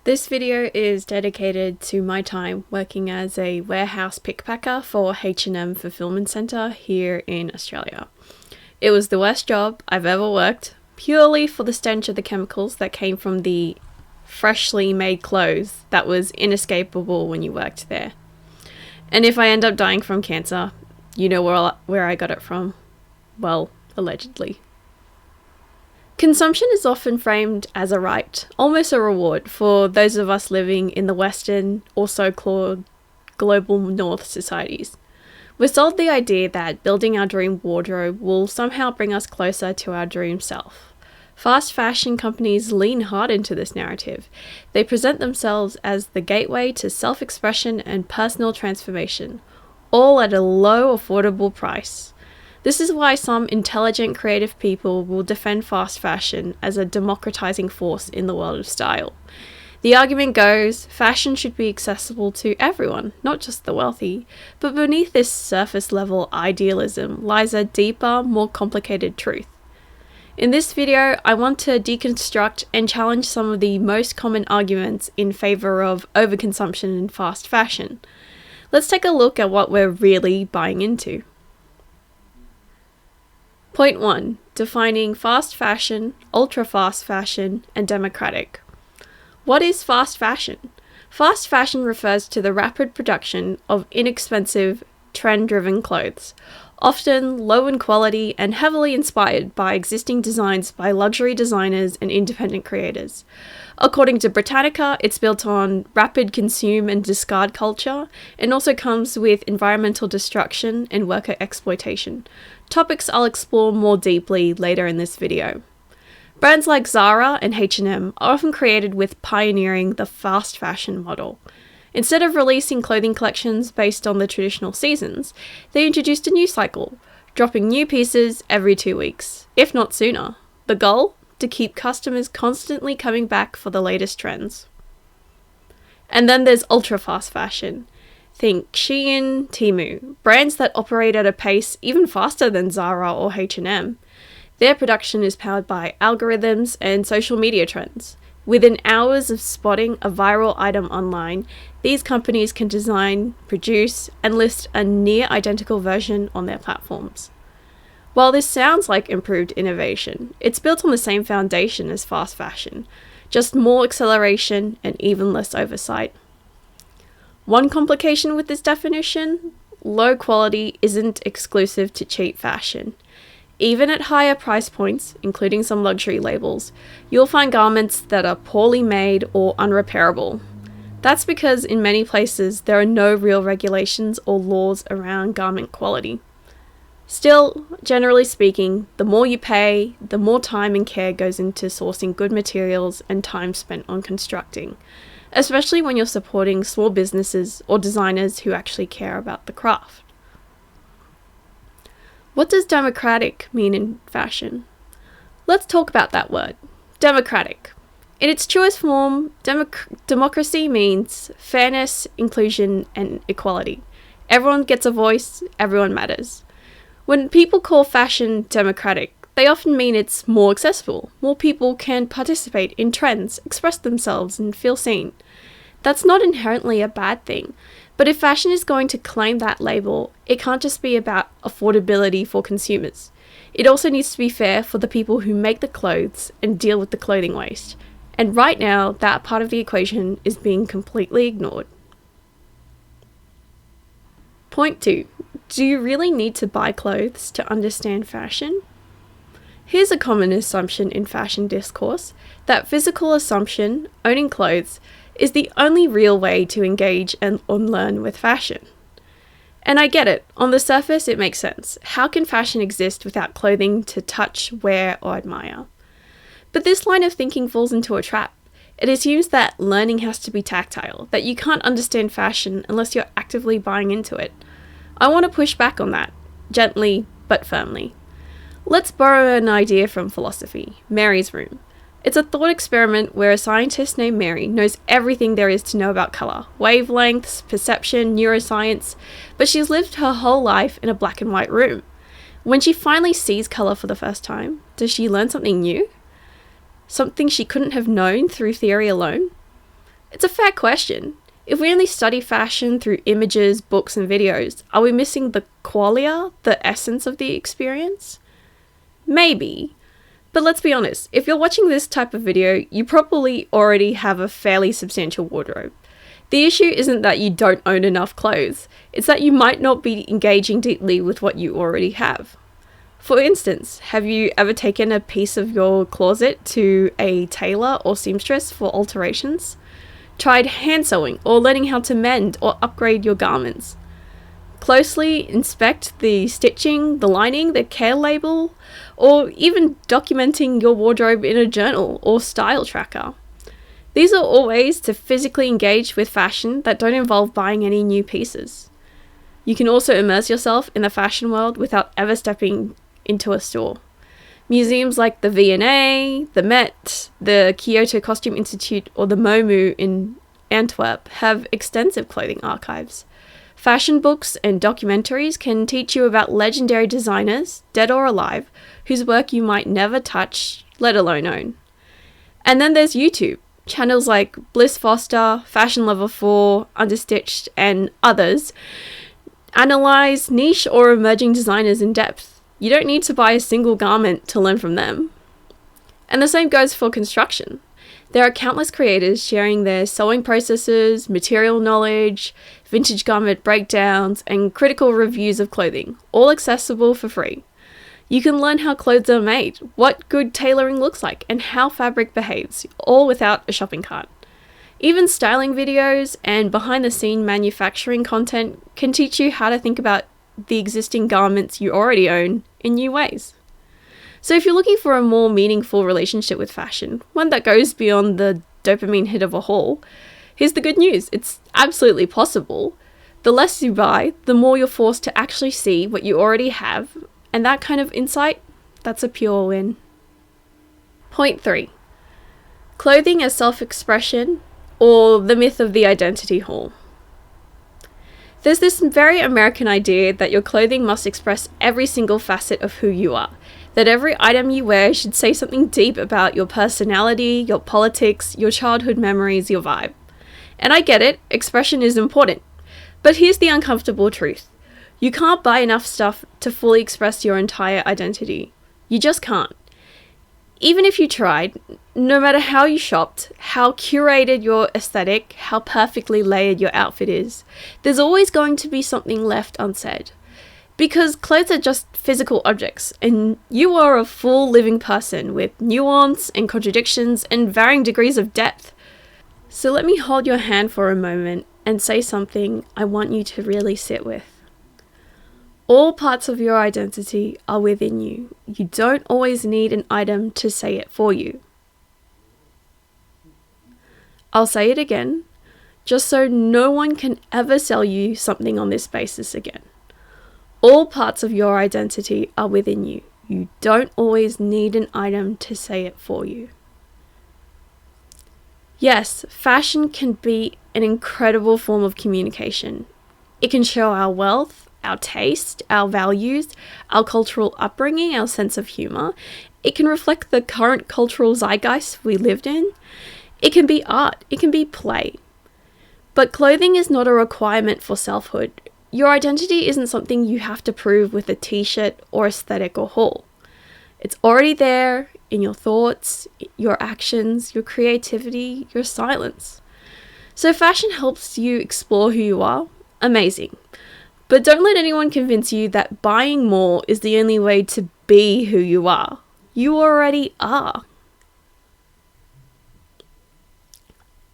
This video is dedicated to my time working as a warehouse pickpacker for H&M Fulfillment Centre here in Australia. It was the worst job I've ever worked, purely for the stench of the chemicals that came from the freshly made clothes that was inescapable when you worked there. And if I end up dying from cancer, you know where I got it from. Well, allegedly. Consumption is often framed as a right, almost a reward, for those of us living in the Western, or so-called global North societies. We're sold the idea that building our dream wardrobe will somehow bring us closer to our dream self. Fast fashion companies lean hard into this narrative. They present themselves as the gateway to self-expression and personal transformation, all at a low, affordable price. This is why some intelligent, creative people will defend fast fashion as a democratizing force in the world of style. The argument goes, fashion should be accessible to everyone, not just the wealthy, but beneath this surface-level idealism lies a deeper, more complicated truth. In this video, I want to deconstruct and challenge some of the most common arguments in favor of overconsumption in fast fashion. Let's take a look at what we're really buying into. Point 1. Defining fast fashion, ultra-fast fashion, and democratic. What is fast fashion? Fast fashion refers to the rapid production of inexpensive, trend-driven clothes, often low in quality and heavily inspired by existing designs by luxury designers and independent creators. According to Britannica, it's built on rapid consume and discard culture, and also comes with environmental destruction and worker exploitation, topics I'll explore more deeply later in this video. Brands like Zara and H&M are often created with pioneering the fast fashion model. Instead of releasing clothing collections based on the traditional seasons, they introduced a new cycle, dropping new pieces every 2 weeks, if not sooner. The goal? To keep customers constantly coming back for the latest trends. And then there's ultra-fast fashion. Think Shein, Temu, brands that operate at a pace even faster than Zara or H&M. Their production is powered by algorithms and social media trends. Within hours of spotting a viral item online, these companies can design, produce, and list a near-identical version on their platforms. While this sounds like improved innovation, it's built on the same foundation as fast fashion, just more acceleration and even less oversight. One complication with this definition: low quality isn't exclusive to cheap fashion. Even at higher price points, including some luxury labels, you'll find garments that are poorly made or unrepairable. That's because in many places there are no real regulations or laws around garment quality. Still, generally speaking, the more you pay, the more time and care goes into sourcing good materials and time spent on constructing, especially when you're supporting small businesses or designers who actually care about the craft. What does democratic mean in fashion? Let's talk about that word, democratic. In its truest form, democracy means fairness, inclusion, and equality. Everyone gets a voice, everyone matters. When people call fashion democratic, they often mean it's more accessible. More people can participate in trends, express themselves, and feel seen. That's not inherently a bad thing, but if fashion is going to claim that label, it can't just be about affordability for consumers. It also needs to be fair for the people who make the clothes and deal with the clothing waste. And right now, that part of the equation is being completely ignored. Point 2. Do you really need to buy clothes to understand fashion? Here's a common assumption in fashion discourse, that physical assumption, owning clothes, is the only real way to engage and unlearn with fashion. And I get it, on the surface it makes sense. How can fashion exist without clothing to touch, wear, or admire? But this line of thinking falls into a trap. It assumes that learning has to be tactile, that you can't understand fashion unless you're actively buying into it. I want to push back on that, gently but firmly. Let's borrow an idea from philosophy, Mary's Room. It's a thought experiment where a scientist named Mary knows everything there is to know about colour, wavelengths, perception, neuroscience, but she's lived her whole life in a black and white room. When she finally sees colour for the first time, does she learn something new? Something she couldn't have known through theory alone? It's a fair question. If we only study fashion through images, books, and videos, are we missing the qualia, the essence of the experience? Maybe. But let's be honest, if you're watching this type of video, you probably already have a fairly substantial wardrobe. The issue isn't that you don't own enough clothes, it's that you might not be engaging deeply with what you already have. For instance, have you ever taken a piece of your closet to a tailor or seamstress for alterations? Tried hand sewing or learning how to mend or upgrade your garments? Closely inspect the stitching, the lining, the care label, or even documenting your wardrobe in a journal or style tracker. These are all ways to physically engage with fashion that don't involve buying any new pieces. You can also immerse yourself in the fashion world without ever stepping into a store. Museums like the V&A, the Met, the Kyoto Costume Institute, or the MoMU in Antwerp have extensive clothing archives. Fashion books and documentaries can teach you about legendary designers, dead or alive, whose work you might never touch, let alone own. And then there's YouTube. Channels like Bliss Foster, Fashion Lover 4, Understitched, and others analyze niche or emerging designers in depth. You don't need to buy a single garment to learn from them. And the same goes for construction. There are countless creators sharing their sewing processes, material knowledge, vintage garment breakdowns, and critical reviews of clothing, all accessible for free. You can learn how clothes are made, what good tailoring looks like, and how fabric behaves, all without a shopping cart. Even styling videos and behind-the-scene manufacturing content can teach you how to think about the existing garments you already own in new ways. So if you're looking for a more meaningful relationship with fashion, one that goes beyond the dopamine hit of a haul, here's the good news. It's absolutely possible. The less you buy, the more you're forced to actually see what you already have, and that kind of insight, that's a pure win. Point 3. Clothing as self-expression, or the myth of the identity haul. There's this very American idea that your clothing must express every single facet of who you are, that every item you wear should say something deep about your personality, your politics, your childhood memories, your vibe. And I get it, expression is important. But here's the uncomfortable truth. You can't buy enough stuff to fully express your entire identity. You just can't. Even if you tried, no matter how you shopped, how curated your aesthetic, how perfectly layered your outfit is, there's always going to be something left unsaid. Because clothes are just physical objects, and you are a full living person with nuance and contradictions and varying degrees of depth. So let me hold your hand for a moment and say something I want you to really sit with. All parts of your identity are within you. You don't always need an item to say it for you. I'll say it again, just so no one can ever sell you something on this basis again. All parts of your identity are within you. You don't always need an item to say it for you. Yes, fashion can be an incredible form of communication. It can show our wealth, our taste, our values, our cultural upbringing, our sense of humor. It can reflect the current cultural zeitgeist we lived in. It can be art. It can be play. But clothing is not a requirement for selfhood. Your identity isn't something you have to prove with a t-shirt or aesthetic or haul. It's already there in your thoughts, your actions, your creativity, your silence. So fashion helps you explore who you are. Amazing. But don't let anyone convince you that buying more is the only way to be who you are. You already are.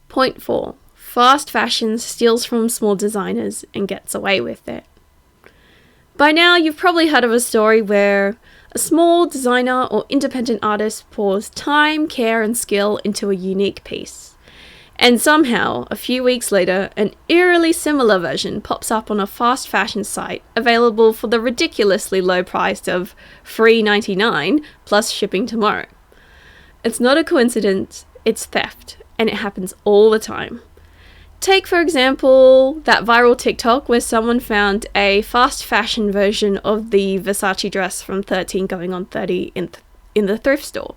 Point 4. Fast fashion steals from small designers and gets away with it. By now, you've probably heard of a story where a small designer or independent artist pours time, care, and skill into a unique piece. And somehow, a few weeks later, an eerily similar version pops up on a fast fashion site available for the ridiculously low price of $3.99 plus shipping tomorrow. It's not a coincidence, it's theft, and it happens all the time. Take, for example, that viral TikTok where someone found a fast fashion version of the Versace dress from 13 going on 30 in the thrift store.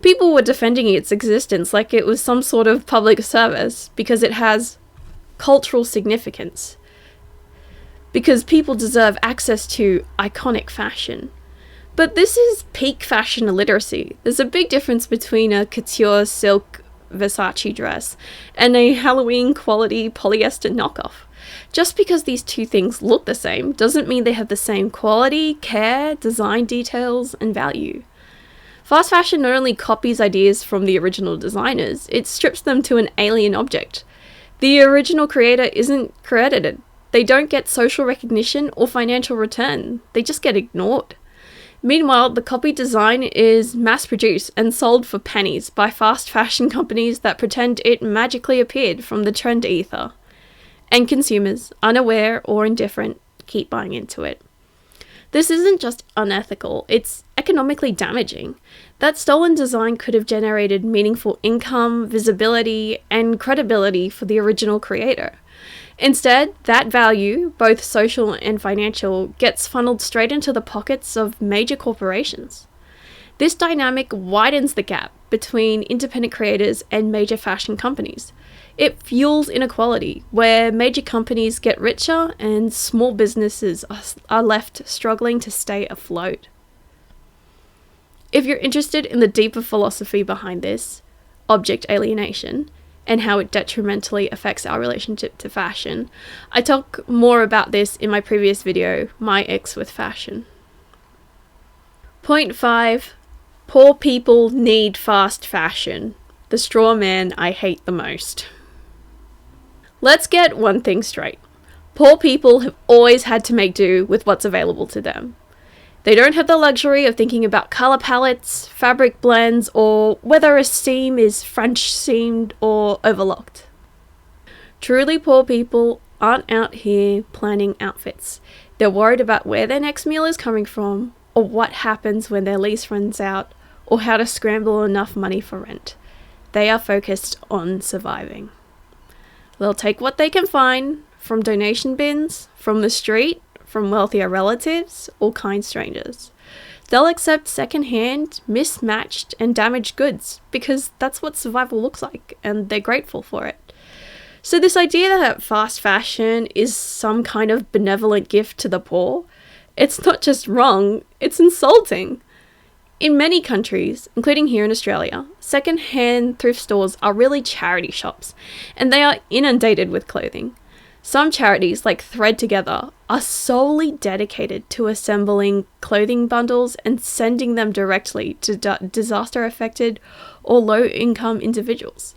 People were defending its existence like it was some sort of public service because it has cultural significance. Because people deserve access to iconic fashion. But this is peak fashion illiteracy. There's a big difference between a couture silk Versace dress and a Halloween quality polyester knockoff. Just because these two things look the same doesn't mean they have the same quality, care, design details, and value. Fast fashion not only copies ideas from the original designers, it strips them to an alien object. The original creator isn't credited. They don't get social recognition or financial return. They just get ignored. Meanwhile, the copied design is mass-produced and sold for pennies by fast fashion companies that pretend it magically appeared from the trend ether. And consumers, unaware or indifferent, keep buying into it. This isn't just unethical, it's economically damaging. That stolen design could have generated meaningful income, visibility, and credibility for the original creator. Instead, that value, both social and financial, gets funneled straight into the pockets of major corporations. This dynamic widens the gap between independent creators and major fashion companies. It fuels inequality, where major companies get richer and small businesses are left struggling to stay afloat. If you're interested in the deeper philosophy behind this, object alienation, and how it detrimentally affects our relationship to fashion, I talk more about this in my previous video, My Ex with Fashion. Point 5. Poor people need fast fashion. The Strawman I hate the most. Let's get one thing straight. Poor people have always had to make do with what's available to them. They don't have the luxury of thinking about colour palettes, fabric blends, or whether a seam is French seamed or overlocked. Truly poor people aren't out here planning outfits. They're worried about where their next meal is coming from, or what happens when their lease runs out, or how to scramble enough money for rent. They are focused on surviving. They'll take what they can find from donation bins, from the street, from wealthier relatives, or kind strangers. They'll accept second-hand, mismatched, and damaged goods because that's what survival looks like, and they're grateful for it. So this idea that fast fashion is some kind of benevolent gift to the poor, it's not just wrong, it's insulting. In many countries, including here in Australia, second-hand thrift stores are really charity shops, and they are inundated with clothing. Some charities, like Thread Together, are solely dedicated to assembling clothing bundles and sending them directly to disaster-affected or low-income individuals.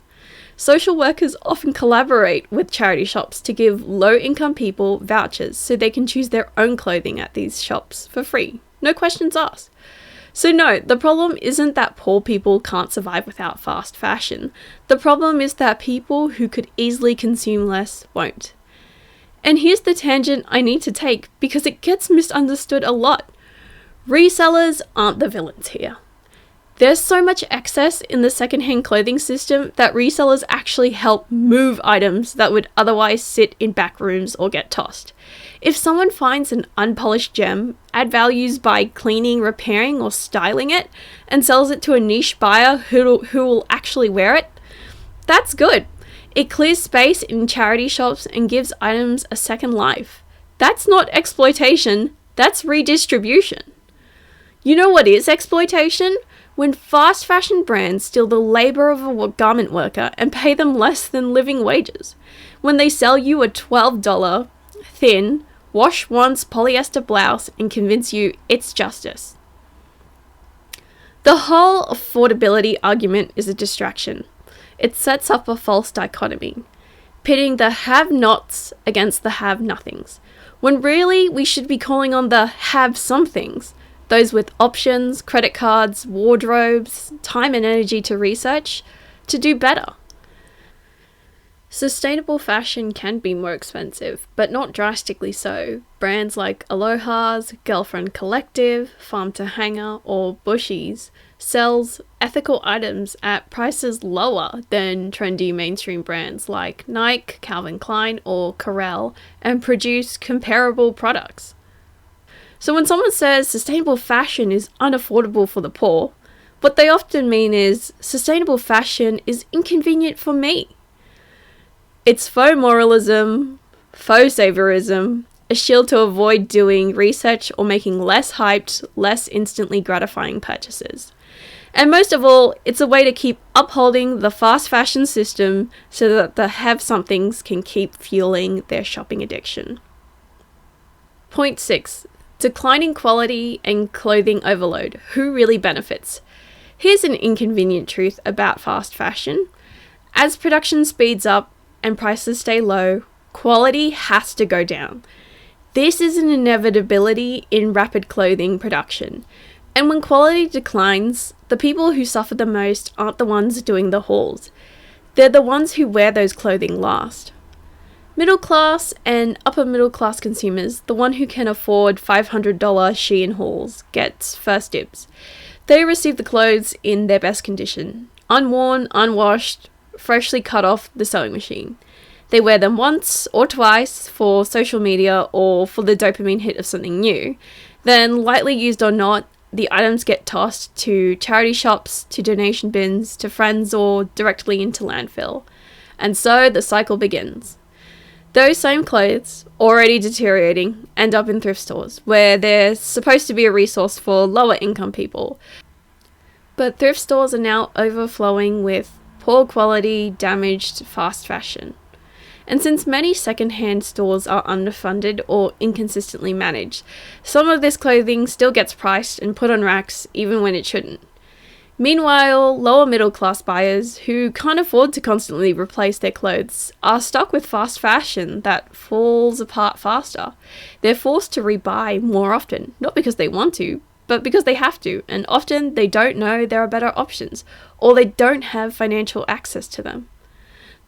Social workers often collaborate with charity shops to give low-income people vouchers so they can choose their own clothing at these shops for free. No questions asked. So no, the problem isn't that poor people can't survive without fast fashion. The problem is that people who could easily consume less won't. And here's the tangent I need to take because it gets misunderstood a lot. Resellers aren't the villains here. There's so much excess in the secondhand clothing system that resellers actually help move items that would otherwise sit in back rooms or get tossed. If someone finds an unpolished gem, add values by cleaning, repairing, or styling it, and sells it to a niche buyer who will actually wear it, that's good. It clears space in charity shops and gives items a second life. That's not exploitation, that's redistribution. You know what is exploitation? When fast fashion brands steal the labor of a garment worker and pay them less than living wages. When they sell you a $12 thin, wash once polyester blouse and convince you it's justice. The whole affordability argument is a distraction. It sets up a false dichotomy, pitting the have-nots against the have-nothings, when really we should be calling on the have-somethings, those with options, credit cards, wardrobes, time and energy to research, to do better. Sustainable fashion can be more expensive, but not drastically so. Brands like Aloha's, Girlfriend Collective, Farm to Hanger, or Bushies sells ethical items at prices lower than trendy mainstream brands like Nike, Calvin Klein, or Corel, and produce comparable products. So when someone says sustainable fashion is unaffordable for the poor, What they often mean is, sustainable fashion is inconvenient for me. It's faux moralism, faux saviorism, a shield to avoid doing research or making less hyped, less instantly gratifying purchases. And most of all, it's a way to keep upholding the fast fashion system so that the have-somethings can keep fueling their shopping addiction. Point 6. Declining quality and clothing overload. Who really benefits? Here's an inconvenient truth about fast fashion. As production speeds up and prices stay low, quality has to go down. This is an inevitability in rapid clothing production. And when quality declines, the people who suffer the most aren't the ones doing the hauls. They're the ones who wear those clothing last. Middle class and upper middle class consumers, the one who can afford $500 Shein hauls, gets first dibs. They receive the clothes in their best condition, unworn, unwashed, freshly cut off the sewing machine. They wear them once or twice for social media or for the dopamine hit of something new. Then, lightly used or not, the items get tossed to charity shops, to donation bins, to friends, or directly into landfill. And so the cycle begins. Those same clothes, already deteriorating, end up in thrift stores, where they're supposed to be a resource for lower income people. But thrift stores are now overflowing with poor quality, damaged fast fashion. And since many second-hand stores are underfunded or inconsistently managed, some of this clothing still gets priced and put on racks even when it shouldn't. Meanwhile, lower middle-class buyers who can't afford to constantly replace their clothes are stuck with fast fashion that falls apart faster. They're forced to rebuy more often, not because they want to, but because they have to, and often they don't know there are better options, or they don't have financial access to them.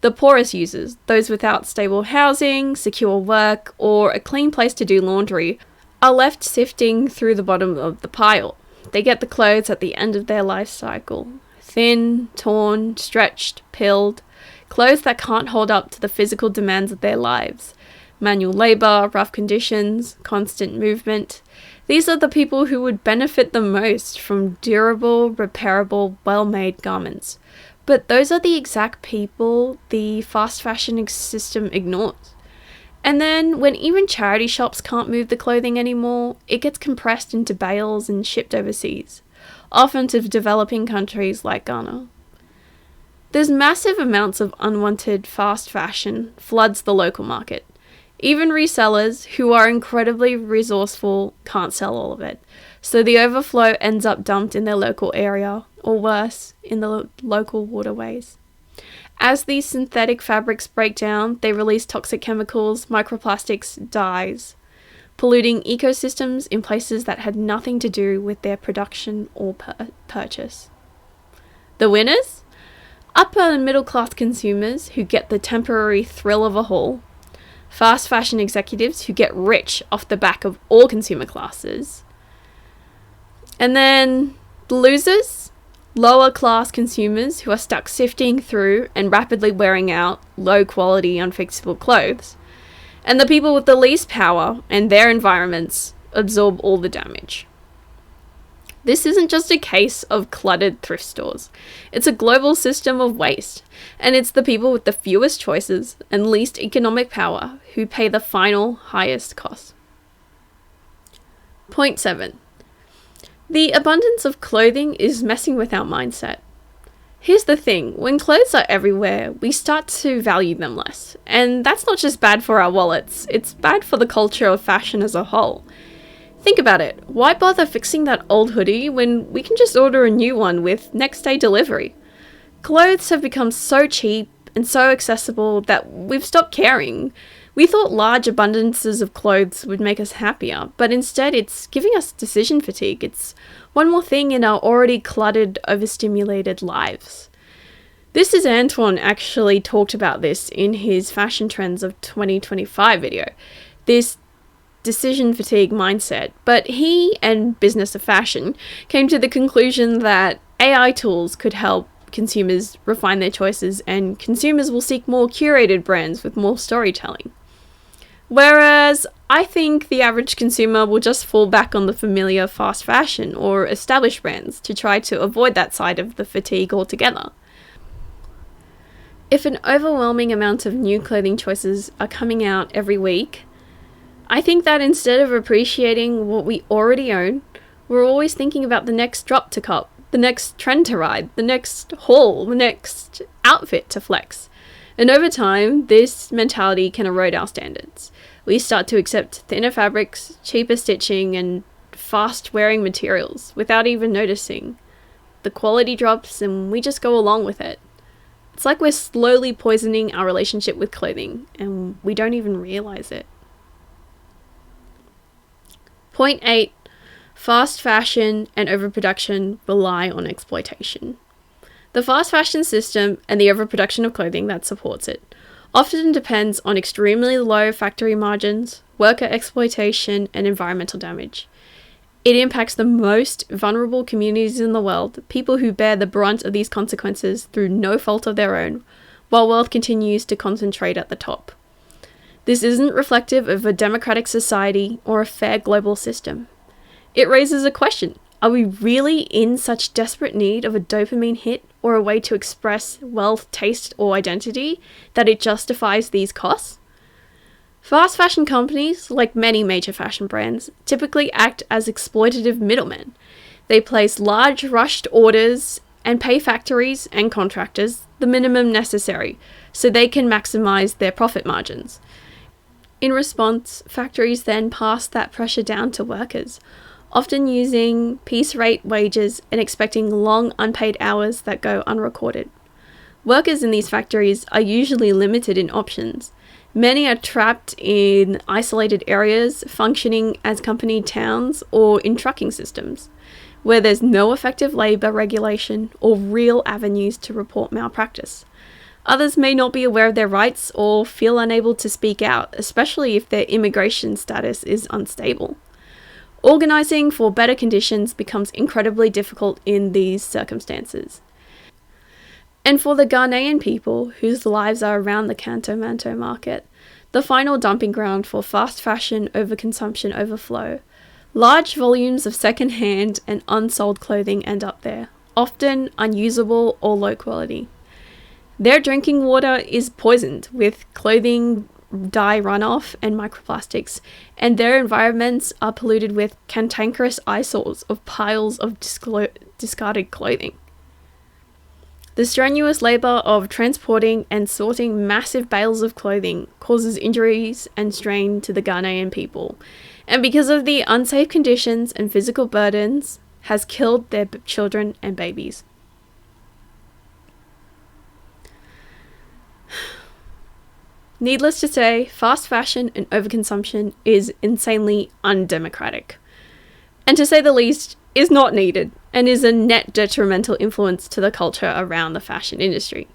The poorest users, those without stable housing, secure work, or a clean place to do laundry, are left sifting through the bottom of the pile. They get the clothes at the end of their life cycle. Thin, torn, stretched, pilled. Clothes that can't hold up to the physical demands of their lives. Manual labor, rough conditions, constant movement. These are the people who would benefit the most from durable, repairable, well-made garments. But those are the exact people the fast fashion system ignores. And then, when even charity shops can't move the clothing anymore, it gets compressed into bales and shipped overseas, often to developing countries like Ghana. There's massive amounts of unwanted fast fashion floods the local market. Even resellers, who are incredibly resourceful, can't sell all of it, so the overflow ends up dumped in their local area, or worse, in the local waterways. As these synthetic fabrics break down, they release toxic chemicals, microplastics, dyes, polluting ecosystems in places that had nothing to do with their production or purchase. The winners? Upper and middle class consumers who get the temporary thrill of a haul, fast fashion executives who get rich off the back of all consumer classes, and then the losers? Lower class consumers who are stuck sifting through and rapidly wearing out low quality unfixable clothes, and the people with the least power and their environments absorb all the damage. This isn't just a case of cluttered thrift stores. It's a global system of waste, and it's the people with the fewest choices and least economic power who pay the final highest cost. Point 7. The abundance of clothing is messing with our mindset. Here's the thing, when clothes are everywhere, we start to value them less. And that's not just bad for our wallets, it's bad for the culture of fashion as a whole. Think about it, why bother fixing that old hoodie when we can just order a new one with next day delivery? Clothes have become so cheap and so accessible that we've stopped caring. We thought large abundances of clothes would make us happier, but instead it's giving us decision fatigue. It's one more thing in our already cluttered, overstimulated lives. This is Antoine actually talked about this in his Fashion Trends of 2025 video, this decision fatigue mindset, but he and Business of Fashion came to the conclusion that AI tools could help consumers refine their choices and consumers will seek more curated brands with more storytelling. Whereas I think the average consumer will just fall back on the familiar fast fashion or established brands to try to avoid that side of the fatigue altogether. If an overwhelming amount of new clothing choices are coming out every week, I think that instead of appreciating what we already own, we're always thinking about the next drop to cop, the next trend to ride, the next haul, the next outfit to flex. And over time, this mentality can erode our standards. We start to accept thinner fabrics, cheaper stitching, and fast-wearing materials without even noticing. The quality drops and we just go along with it. It's like we're slowly poisoning our relationship with clothing and we don't even realize it. Point 8. Fast fashion and overproduction rely on exploitation. The fast fashion system and the overproduction of clothing that supports it often depends on extremely low factory margins, worker exploitation, and environmental damage. It impacts the most vulnerable communities in the world, people who bear the brunt of these consequences through no fault of their own, while wealth continues to concentrate at the top. This isn't reflective of a democratic society or a fair global system. It raises a question: are we really in such desperate need of a dopamine hit or a way to express wealth, taste, or identity that it justifies these costs? Fast fashion companies, like many major fashion brands, typically act as exploitative middlemen. They place large, rushed orders and pay factories and contractors the minimum necessary so they can maximize their profit margins. In response, factories then pass that pressure down to workers, often using piece rate wages and expecting long unpaid hours that go unrecorded. Workers in these factories are usually limited in options. Many are trapped in isolated areas, functioning as company towns or in trucking systems, where there's no effective labour regulation or real avenues to report malpractice. Others may not be aware of their rights or feel unable to speak out, especially if their immigration status is unstable. Organising for better conditions becomes incredibly difficult in these circumstances. And for the Ghanaian people, whose lives are around the Kanto-Manto market, the final dumping ground for fast fashion overconsumption overflow, large volumes of second-hand and unsold clothing end up there, often unusable or low quality. Their drinking water is poisoned with clothing dye runoff and microplastics, and their environments are polluted with cantankerous eyesores of piles of discarded clothing. The strenuous labour of transporting and sorting massive bales of clothing causes injuries and strain to the Ghanaian people, and because of the unsafe conditions and physical burdens, has killed their children and babies. Needless to say, fast fashion and overconsumption is insanely undemocratic, and to say the least, is not needed, and is a net detrimental influence to the culture around the fashion industry.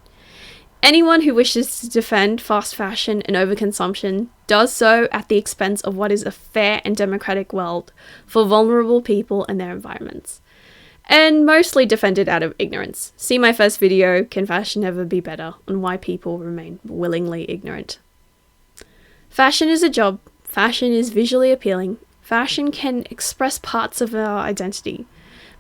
Anyone who wishes to defend fast fashion and overconsumption does so at the expense of what is a fair and democratic world for vulnerable people and their environments. And mostly defended out of ignorance. See my first video, Can Fashion Ever Be Better?, on why people remain willingly ignorant. Fashion is a job. Fashion is visually appealing. Fashion can express parts of our identity,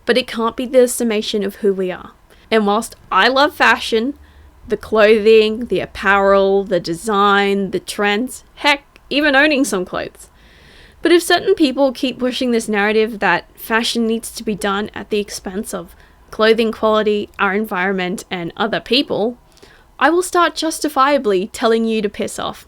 but it can't be the summation of who we are. And whilst I love fashion, the clothing, the apparel, the design, the trends, heck, even owning some clothes. But if certain people keep pushing this narrative that fashion needs to be done at the expense of clothing quality, our environment, and other people, I will start justifiably telling you to piss off.